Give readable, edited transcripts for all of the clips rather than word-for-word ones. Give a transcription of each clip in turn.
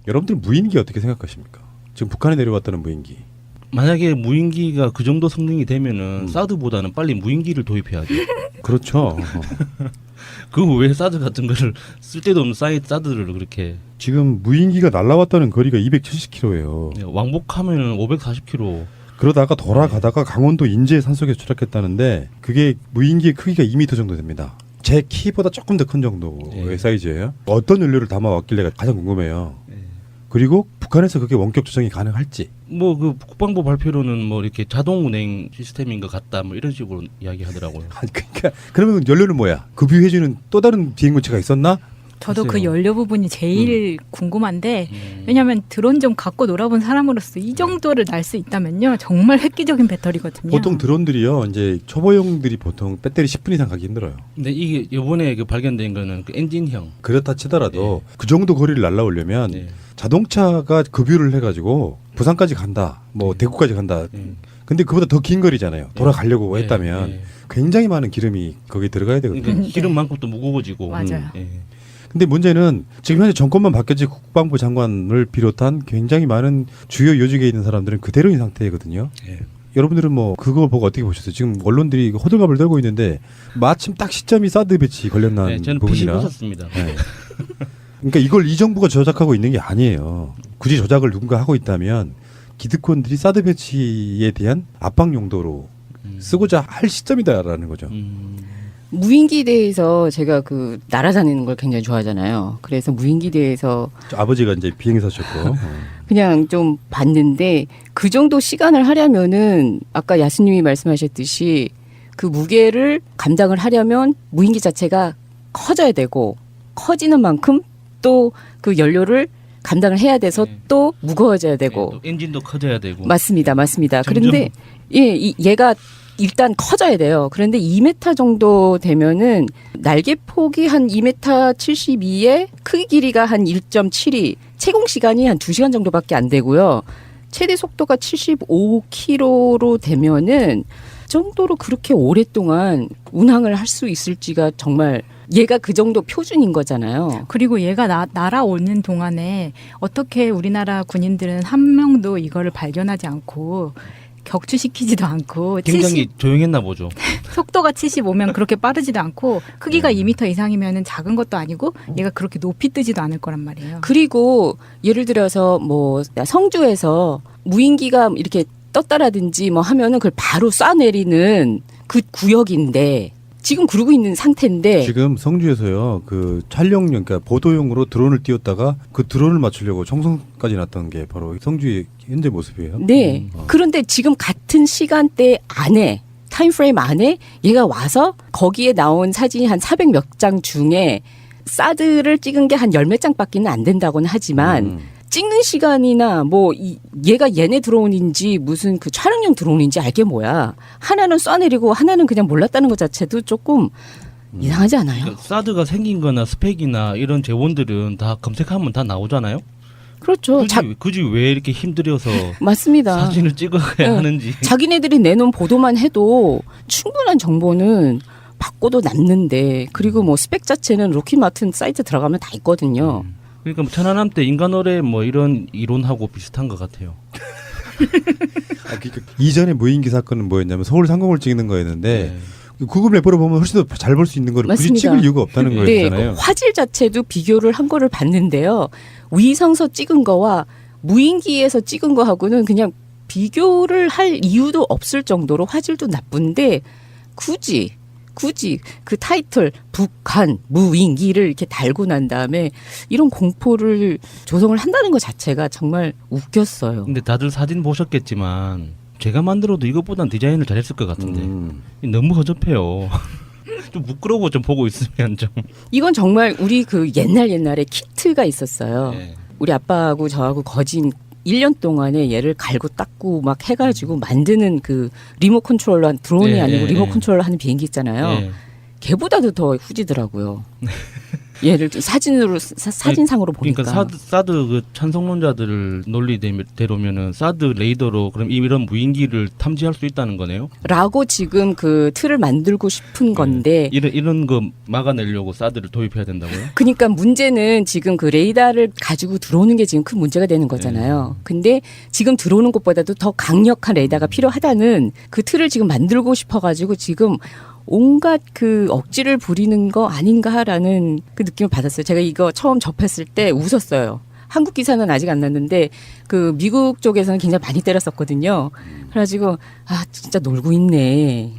여러분들 무인기 어떻게 생각하십니까? 지금 북한에 내려왔다는 무인기. 만약에 무인기가 그 정도 성능이 되면은 사드보다는 빨리 무인기를 도입해야죠. 그렇죠. 그 왜 사드 같은 거를 쓸데도 없는 사드를 그렇게 지금 무인기가 날라왔다는 거리가 270km예요. 왕복하면은 540km. 그러다가 돌아가다가 강원도 인제 산속에 추락했다는데 그게 무인기의 크기가 2m 정도 됩니다. 제 키보다 조금 더 큰 정도의 사이즈예요. 어떤 연료를 담아왔길래 가장 궁금해요. 그리고 북한에서 그게 원격 조정이 가능할지. 뭐 그 국방부 발표로는 뭐 이렇게 자동 운행 시스템인 것 같다 뭐 이런 식으로 이야기하더라고요. 그러니까 그러면 연료는 뭐야? 급유해주는 또 다른 비행물체가 있었나? 저도 그 글쎄요. 연료 부분이 제일 궁금한데 왜냐하면 드론 좀 갖고 놀아본 사람으로서 이 정도를 날 수 있다면요 정말 획기적인 배터리거든요. 보통 드론들이요 이제 초보용들이 보통 배터리 10분 이상 가기 힘들어요. 근데 이게 이번에 그 발견된 거는 그 엔진형. 그렇다 치더라도 그 정도 거리를 날아오려면 네. 자동차가 급유를 해가지고 부산까지 간다, 뭐 대구까지 간다. 근데 그보다 더 긴 거리잖아요. 돌아가려고 했다면 굉장히 많은 기름이 거기에 들어가야 되거든요. 그러니까 기름만큼 또 무거워지고. 맞아요. 근데 문제는 지금 현재 정권만 바뀌었지 국방부 장관을 비롯한 굉장히 많은 주요 요직에 있는 사람들은 그대로인 상태거든요. 예. 여러분들은 뭐 그거 보고 어떻게 보셨어요? 지금 언론들이 호들갑을 떨고 있는데 마침 딱 시점이 사드 배치 관련한 네, 저는 부분이라. 벗었습니다. 네. 그러니까 이걸 이 정부가 조작하고 있는 게 아니에요. 굳이 조작을 누군가 하고 있다면 기득권들이 사드 배치에 대한 압박 용도로 쓰고자 할 시점이다라는 거죠. 무인기 대회에서 제가 그 날아다니는 걸 굉장히 좋아하잖아요. 그래서 무인기 대회에서 아버지가 이제 비행사셨고. 그냥 좀 봤는데 그 정도 시간을 하려면은 아까 야스님이 말씀하셨듯이 그 무게를 감당을 하려면 무인기 자체가 커져야 되고 커지는 만큼 또 그 연료를 감당을 해야 돼서 또 무거워져야 되고 또 엔진도 커져야 되고. 맞습니다. 맞습니다. 점점. 그런데 얘가 일단 커져야 돼요. 그런데 2m 정도 되면은 날개 폭이 한 2m 72에 크기 길이가 한 1.72, 채공 시간이 한 2시간 정도밖에 안 되고요. 최대 속도가 75km로 되면은 정도로 그렇게 오랫동안 운항을 할 수 있을지가 정말 얘가 그 정도 표준인 거잖아요. 그리고 얘가 날아오는 동안에 어떻게 우리나라 군인들은 한 명도 이거를 발견하지 않고 격추시키지도 않고 굉장히 조용했나 보죠. 속도가 75면 그렇게 빠르지도 않고 크기가 2m 이상이면 작은 것도 아니고 얘가 그렇게 높이 뜨지도 않을 거란 말이에요. 그리고 예를 들어서 뭐 성주에서 무인기가 이렇게 떴다라든지 뭐 하면은 그걸 바로 쏴내리는 그 구역인데 지금 그러고 있는 상태인데 지금 성주에서요 그 촬영용 그러니까 보도용으로 드론을 띄웠다가 그 드론을 맞추려고 청송까지 났던 게 바로 성주의 현재 모습이에요. 네. 그런데 지금 같은 시간대 안에 타임프레임 안에 얘가 와서 거기에 나온 사진이 한 400 몇 장 중에 사드를 찍은 게 한 10몇 장밖에는 안 된다고는 하지만 찍는 시간이나 뭐 얘가 얘네 드론인지 무슨 그 촬영용 드론인지 알게 뭐야. 하나는 쏴내리고 하나는 그냥 몰랐다는 것 자체도 조금 이상하지 않아요? 그러니까 사드가 생긴 거나 스펙이나 이런 재원들은 다 검색하면 다 나오잖아요. 그렇죠. 굳이 왜 이렇게 힘들여서 맞습니다. 사진을 찍어야 네. 하는지. 자기네들이 내놓은 보도만 해도 충분한 정보는 받고도 남는데 그리고 뭐 스펙 자체는 로키마튼 사이트 들어가면 다 있거든요. 그러니까 뭐 천안함 때 인간어뢰 뭐 이런 이론하고 비슷한 것 같아요. 그러니까 이전에 무인기 사건은 뭐였냐면 서울 상공을 찍는 거였는데 구글 맵으로 보면 훨씬 더 잘 볼 수 있는 거를 굳이 맞습니다. 찍을 이유가 없다는 거였잖아요. 네, 화질 자체도 비교를 한 거를 봤는데요. 위성서 찍은 거와 무인기에서 찍은 거하고는 그냥 비교를 할 이유도 없을 정도로 화질도 나쁜데 굳이 그 타이틀 북한 무인기를 이렇게 달고 난 다음에 이런 공포를 조성을 한다는 것 자체가 정말 웃겼어요. 근데 다들 사진 보셨겠지만 제가 만들어도 이것보단 디자인을 잘했을 것 같은데 너무 허접해요. 좀 부끄러워 좀 보고 있으면 좀. 이건 정말 우리 그 옛날에 키트가 있었어요. 네. 우리 아빠하고 저하고 거진 1년 동안에 얘를 갈고 닦고 막 해가지고 만드는 그 리모트 컨트롤러 드론이 네, 아니고 네, 리모트 네. 컨트롤러 하는 비행기 있잖아요. 네. 걔보다도 더 후지더라고요. 예를 들어 사진으로 사진상으로 보니까. 그러니까 사드 그 찬성론자들 논리대로면은 사드 레이더로 그럼 이런 무인기를 탐지할 수 있다는 거네요. 라고 지금 그 틀을 만들고 싶은 건데 이런 거 막아내려고 사드를 도입해야 된다고요? 그러니까 문제는 지금 그 레이더를 가지고 들어오는 게 지금 큰 문제가 되는 거잖아요. 근데 지금 들어오는 것보다도 더 강력한 레이더가 필요하다는 그 틀을 지금 만들고 싶어가지고 지금 온갖 그 억지를 부리는 거 아닌가라는 그 느낌을 받았어요. 제가 이거 처음 접했을 때 웃었어요. 한국 기사는 아직 안 났는데 그 미국 쪽에서는 굉장히 많이 때렸었거든요. 그래가지고 아 진짜 놀고 있네.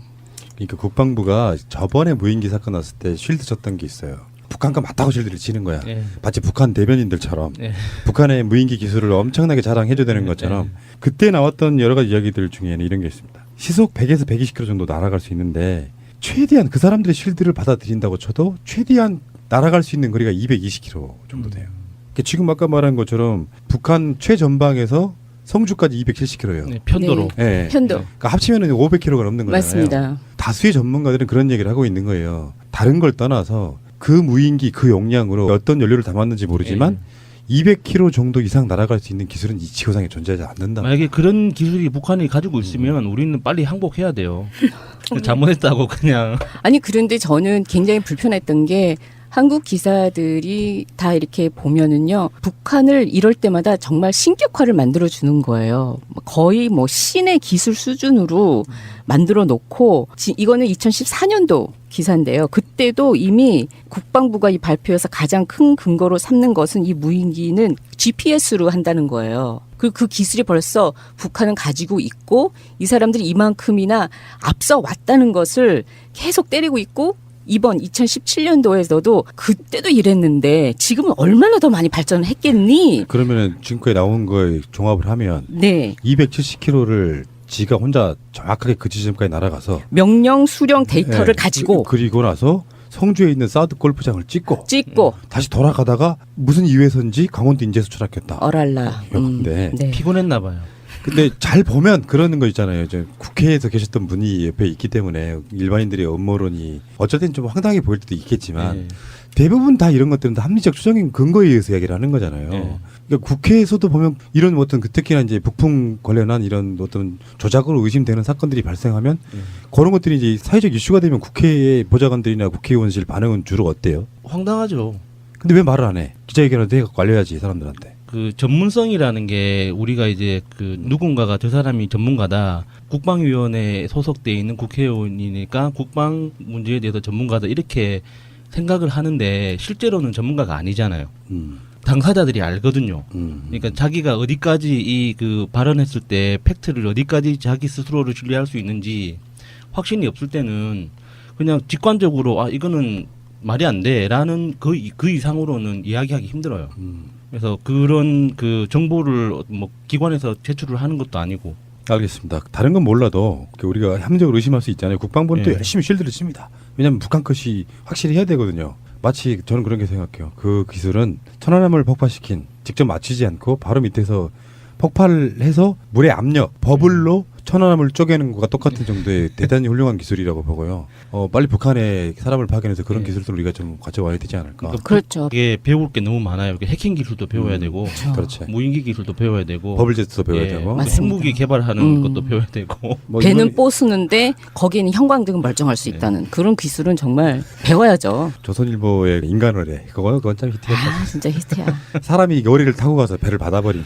그러니까 국방부가 저번에 무인기 사건 났을 때 쉴드 쳤던 게 있어요. 북한과 맞다고 쉴드를 치는 거야. 네. 마치 북한 대변인들처럼 네. 북한의 무인기 기술을 엄청나게 자랑해줘야 되는 것처럼 그때 나왔던 여러 가지 이야기들 중에는 이런 게 있습니다. 시속 100에서 120km 정도 날아갈 수 있는데 최대한 그 사람들의 쉴드를 받아들인다고 쳐도 최대한 날아갈 수 있는 거리가 220km 정도 돼요. 그러니까 지금 아까 말한 것처럼 북한 최전방에서 성주까지 270km예요. 네, 편도로. 네. 편도. 그러니까 합치면은 500km가 넘는 거잖아요. 맞습니다. 다수의 전문가들은 그런 얘기를 하고 있는 거예요. 다른 걸 떠나서 그 무인기 그 용량으로 어떤 연료를 담았는지 모르지만 200km 정도 이상 날아갈 수 있는 기술은 이 지구상에 존재하지 않는다. 만약에 그런 기술이 북한이 가지고 있으면 우리는 빨리 항복해야 돼요. 잘못했다고 그냥. 아니 그런데 저는 굉장히 불편했던 게 한국 기사들이 다 이렇게 보면은요 북한을 이럴 때마다 정말 신격화를 만들어 주는 거예요. 거의 뭐 신의 기술 수준으로 만들어 놓고 이거는 2014년도 기사인데요. 그때도 이미 국방부가 이 발표에서 가장 큰 근거로 삼는 것은 이 무인기는 GPS로 한다는 거예요. 그 기술이 벌써 북한은 가지고 있고 이 사람들이 이만큼이나 앞서 왔다는 것을 계속 때리고 있고 이번 2017년도에서도 그때도 이랬는데 지금은 얼마나 더 많이 발전을 했겠니? 그러면은 지금까지 나온 거에 종합을 하면 네. 270km를 지가 혼자 정확하게 그 지점까지 날아가서 명령 수령 데이터를 네, 가지고 그리고 나서 성주에 있는 사드 골프장을 찍고 다시 돌아가다가 무슨 이유에서인지 강원도 인제에서 추락했다. 어랄라. 네. 네. 피곤했나 봐요. 근데 잘 보면 그러는 거 있잖아요. 이제 국회에서 계셨던 분이 옆에 있기 때문에 일반인들의 음모론이 어쩔 땐 좀 황당해 보일 때도 있겠지만 네. 대부분 다 이런 것들은 다 합리적 추정인 근거에 의해서 이야기를 하는 거잖아요. 네. 그러니까 국회에서도 보면 이런 어떤 특히나 이제 북풍 관련한 이런 어떤 조작으로 의심되는 사건들이 발생하면 그런 것들이 이제 사회적 이슈가 되면 국회의 보좌관들이나 국회의원실 반응은 주로 어때요? 황당하죠. 근데 왜 말을 안 해? 기자회견을 해갖고 알려야지 사람들한테. 그 전문성이라는 게 우리가 이제 그 누군가가 저 사람이 전문가다 국방위원회에 소속돼 있는 국회의원이니까 국방 문제에 대해서 전문가다 이렇게 생각을 하는데 실제로는 전문가가 아니잖아요. 당사자들이 알거든요. 그러니까 자기가 어디까지 이 그 발언했을 때 팩트를 어디까지 자기 스스로를 신뢰할 수 있는지 확신이 없을 때는 그냥 직관적으로 아 이거는 말이 안 돼라는 그 이상으로는 이야기하기 힘들어요. 그래서 그런 그 정보를 뭐 기관에서 제출을 하는 것도 아니고. 알겠습니다. 다른 건 몰라도 우리가 합리적으로 의심할 수 있잖아요. 국방부는 또 네. 열심히 쉴드를 칩니다. 왜냐하면 북한 것이 확실히 해야 되거든요. 마치 저는 그런 게 생각해요. 그 기술은 천안함을 폭파시킨 직접 맞추지 않고 바로 밑에서 폭발을 해서 물의 압력, 버블로 천안함을 쪼개는 것과 똑같은 정도의 대단히 훌륭한 기술이라고 보고요. 빨리 북한에 사람을 파견해서 그런 기술들을 우리가 좀 가져와야 되지 않을까. 그렇죠. 이게 배울 게 너무 많아요. 이게 해킹 기술도 배워야 되고, 그렇지. 무인기 기술도 배워야 되고, 버블제트도 배워야 되고. 맞습니다. 핵무기 개발하는 것도 배워야 되고. 뭐 배는 이번 뽀수는데 거기에는 형광등은 멀쩡할 수 있다는 그런 기술은 정말 배워야죠. 조선일보의 인간어뢰 그건 참 히트했다. 아 진짜 히트야. 사람이 요리를 타고 가서 배를 받아버린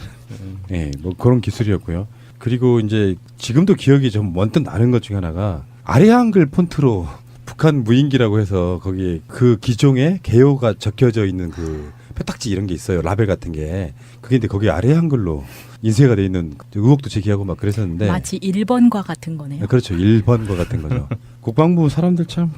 뭐 그런 기술이었고요. 그리고 이제 지금도 기억이 좀 원뜻 나는 것 중에 하나가 아래 한글 폰트로 북한 무인기라고 해서 거기에 그 기종의 개요가 적혀져 있는 그 표딱지 이런 게 있어요. 라벨 같은 게. 그게 근데 거기 아래 한글로 인쇄가 돼 있는 의혹도 제기하고 막 그랬었는데. 마치 1번과 같은 거네요. 그렇죠. 1번과 같은 거죠. 국방부 사람들 참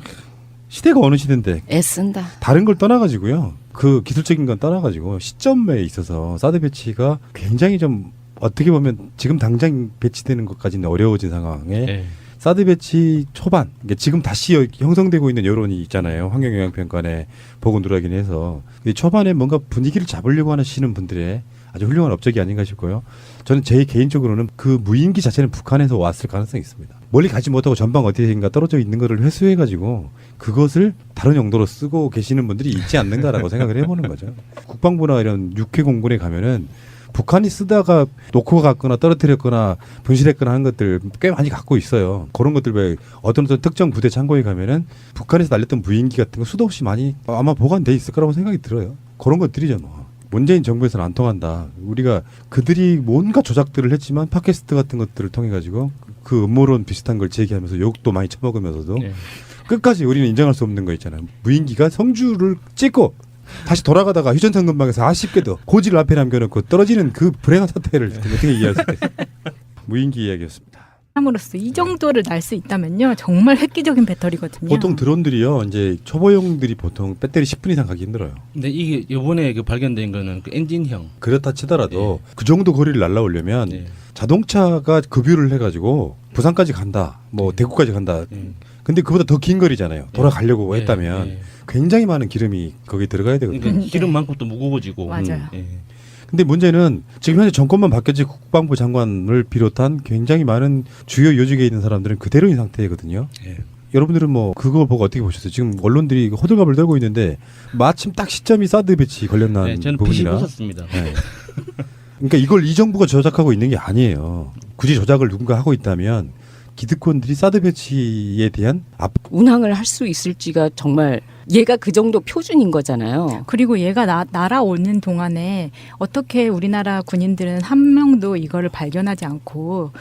시대가 어느 시대인데 애쓴다. 다른 걸 떠나가지고요. 그 기술적인 건 떠나가지고 시점에 있어서 사드 배치가 굉장히 좀 어떻게 보면 지금 당장 배치되는 것까지는 어려워진 상황에 사드 배치 초반, 그러니까 지금 다시 형성되고 있는 여론이 있잖아요. 환경영향평가에 보고 누락이긴 해서 이 초반에 뭔가 분위기를 잡으려고 하시는 분들의 아주 훌륭한 업적이 아닌가 싶고요. 저는 제 개인적으로는 그 무인기 자체는 북한에서 왔을 가능성이 있습니다. 멀리 가지 못하고 전방 어디인가 떨어져 있는 것을 회수해가지고 그것을 다른 용도로 쓰고 계시는 분들이 있지 않는가라고 생각을 해보는 거죠. 국방부나 이런 육해 공군에 가면은 북한이 쓰다가 놓고 갔거나 떨어뜨렸거나 분실했거나 하는 것들 꽤 많이 갖고 있어요. 그런 것들 왜 어떤 특정 부대 창고에 가면은 북한에서 날렸던 무인기 같은 거 수도 없이 많이 아마 보관돼 있을 거라고 생각이 들어요. 그런 것들이죠 뭐. 문재인 정부에서는 안 통한다. 우리가 그들이 뭔가 조작들을 했지만 팟캐스트 같은 것들을 통해 가지고 그 음모론 비슷한 걸 제기하면서 욕도 많이 처먹으면서도 네. 끝까지 우리는 인정할 수 없는 거 있잖아요. 무인기가 성주를 찍고 다시 돌아가다가 휴전선 근방에서 아쉽게도 고지를 앞에 남겨놓고 떨어지는 그 불행한 사태를 어떻게 이해할 수 있겠어요. 무인기 이야기였습니다. 함으로써 이 정도를 날 수 있다면요 정말 획기적인 배터리거든요. 보통 드론들이요 이제 초보용들이 보통 배터리 10분 이상 가기 힘들어요. 근데 이게 이번에 그 발견된 거는 그 엔진형. 그렇다 치더라도 그 정도 거리를 날아오려면 네. 자동차가 급유를 해가지고 부산까지 간다, 뭐 대구까지 간다. 근데 그보다 더 긴 거리잖아요. 돌아가려고 네. 했다면 네. 굉장히 많은 기름이 거기에 들어가야 되거든요. 그러니까 기름만큼 또 무거워지고. 맞아요. 예. 근데 문제는 지금 현재 정권만 바뀌었지 국방부 장관을 비롯한 굉장히 많은 주요 요직에 있는 사람들은 그대로인 상태거든요. 예. 여러분들은 뭐 그거 보고 어떻게 보셨어요? 지금 언론들이 호들갑을 떨고 있는데 마침 딱 시점이 사드 배치 관련한 네, 저는 PC 부분이라. 벗었습니다. 네. 그러니까 이걸 이 정부가 조작하고 있는 게 아니에요. 굳이 조작을 누군가 하고 있다면 기득권들이 사드 배치에 대한 운항을 할 수 있을지가 정말 얘가 그 정도 표준인 거잖아요. 그리고 얘가 날아오는 동안에 어떻게 우리나라 군인들은 한 명도 이거를 발견하지 않고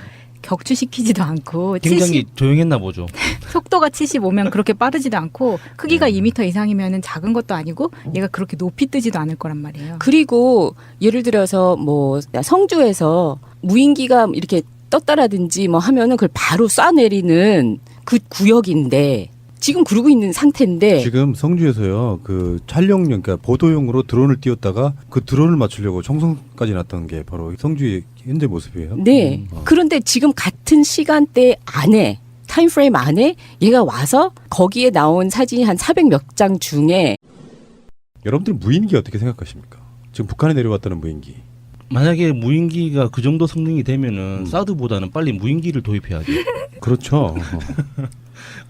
격추시키지도 않고 굉장히 조용했나 보죠. 속도가 75면 그렇게 빠르지도 않고 크기가 2m 이상이면 작은 것도 아니고 얘가 그렇게 높이 뜨지도 않을 거란 말이에요. 그리고 예를 들어서 뭐 성주에서 무인기가 이렇게 떴다라든지 뭐 하면은 그걸 바로 쏴내리는 그 구역인데 지금 그러고 있는 상태인데 지금 성주에서요 그 촬영용 그러니까 보도용으로 드론을 띄웠다가 그 드론을 맞추려고 청송까지 났던 게 바로 성주의 현재 모습이에요. 네. 그런데 지금 같은 시간대 안에 타임프레임 안에 얘가 와서 거기에 나온 사진이 한 400몇 장 중에 여러분들 무인기 어떻게 생각하십니까? 지금 북한에 내려왔다는 무인기. 만약에 무인기가 그 정도 성능이 되면은 사드보다는 빨리 무인기를 도입해야죠. 그렇죠.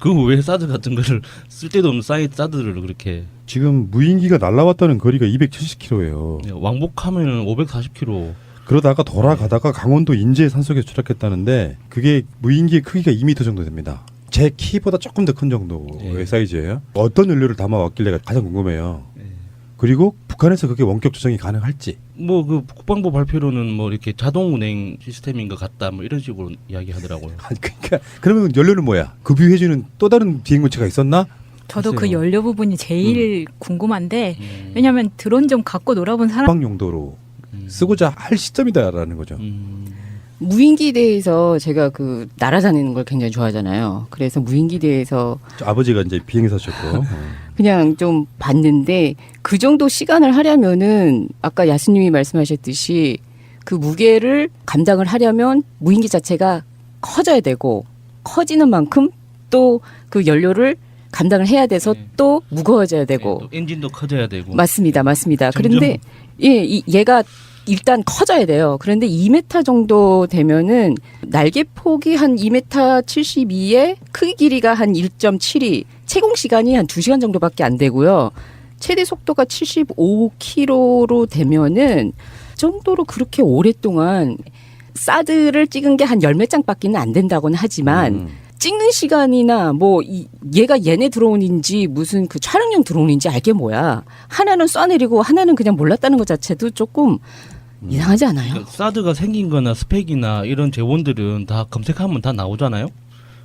그 왜 사드 같은 거를 쓸데도 없는 사드를 그렇게 지금 무인기가 날아왔다는 거리가 270km예요. 왕복하면은 540km. 그러다가 돌아가다가 강원도 인제 산속에 추락했다는데 그게 무인기의 크기가 2m 정도 됩니다. 제 키보다 조금 더 큰 정도의 예. 사이즈예요. 어떤 연료를 담아왔길래 가장 궁금해요. 예. 그리고 북한에서 그게 원격 조정이 가능할지. 뭐 그 국방부 발표로는 뭐 이렇게 자동 운행 시스템인 것 같다 뭐 이런 식으로 이야기하더라고요. 그러니까 그러면 연료는 뭐야? 급유해주는 또 다른 비행물체가 있었나? 저도 그 글쎄요. 연료 부분이 제일 궁금한데 왜냐하면 드론 좀 갖고 놀아본 사람 국방 용도로 쓰고자 할 시점이다라는 거죠. 무인기 대회에서 제가 그 날아다니는 걸 굉장히 좋아하잖아요. 그래서 무인기 대회에서 아버지가 이제 비행사셨고. 그냥 좀 봤는데 그 정도 시간을 하려면은 아까 야수님이 말씀하셨듯이 그 무게를 감당을 하려면 무인기 자체가 커져야 되고 커지는 만큼 또 그 연료를 감당을 해야 돼서 네. 또 무거워져야 되고 또 엔진도 커져야 되고. 맞습니다. 맞습니다. 점점- 그런데 얘가 일단 커져야 돼요. 그런데 2m 정도 되면은 날개 폭이 한 2m 72에 크기 길이가 한 1.72, 채공 시간이 한 2시간 정도밖에 안 되고요. 최대 속도가 75km로 되면은 정도로 그렇게 오랫동안 사드를 찍은 게 한 열 몇 장밖에는 안 된다고는 하지만 찍는 시간이나 뭐 얘가 얘네 드론인지 무슨 그 촬영용 드론인지 알게 뭐야. 하나는 쏴내리고 하나는 그냥 몰랐다는 것 자체도 조금 이상하지 않아요? 그러니까 사드가 생긴 거나 스펙이나 이런 재원들은 다 검색하면 다 나오잖아요.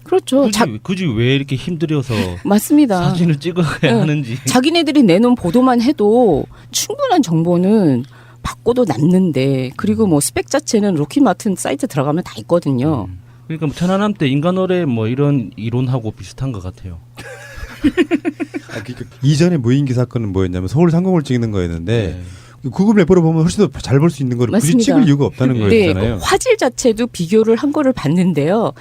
그렇죠. 굳이 왜 이렇게 힘들여서 맞습니다. 사진을 찍어야 응. 하는지. 자기네들이 내놓은 보도만 해도 충분한 정보는 받고도 남는데 그리고 뭐 스펙 자체는 로키마튼 사이트 들어가면 다 있거든요. 그러니까 뭐 천안함 때 인간어뢰 뭐 이런 이론하고 비슷한 것 같아요. 그러니까 이전에 무인기 사건은 뭐였냐면 서울 상공을 찍는 거였는데 네. 구글 맵으로 보면 훨씬 더 잘 볼 수 있는 걸 굳이 맞습니다. 찍을 이유가 없다는 네, 거였잖아요. 화질 자체도 비교를 한 거를 봤는데요.